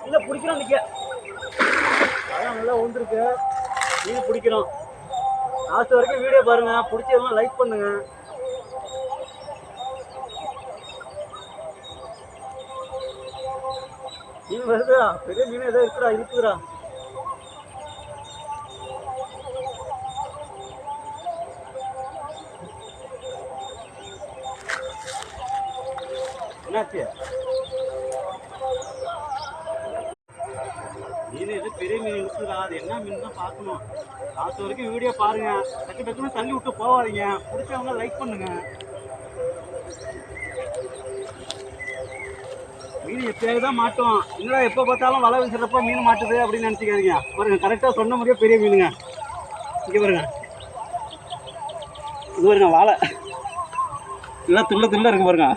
இல்லை பிடிக்கிறோம் நிற்க. அதான் நல்லா வந்துருக்கு. மீன் பிடிக்கிறோம். லாஸ்ட் வரைக்கும் வீடியோ பாருங்கள். பிடிச்சதெல்லாம் லைக் பண்ணுங்கள். மீன் வருதுடா. பெரிய மீன் ஏதோ இருக்குடா, இருக்குதுடா. என்னாச்சு? மீன் எது பெரிய மீன் இருக்குதா? அது என்ன மீன் தான் பார்க்கணும். லாஸ்ட் வரைக்கும் வீடியோ பாருங்க. டக்கு டக்குன்னு தள்ளி விட்டு போவாதீங்க. பிடிச்சவங்க லைக் பண்ணுங்க. மீன் எப்பயாவது தான் மாட்டோம். இல்லை எப்போ பார்த்தாலும் வலை வீசுறப்போ மீன் மாட்டுது அப்படின்னு நினச்சிக்காதீங்க. பாருங்க, கரெக்டாக சொன்ன மாதிரியே பெரிய மீனுங்க. இங்கே பாருங்க, இது பாருங்க வாழை எல்லாம் துள்ள துள்ள இருக்கு பாருங்க.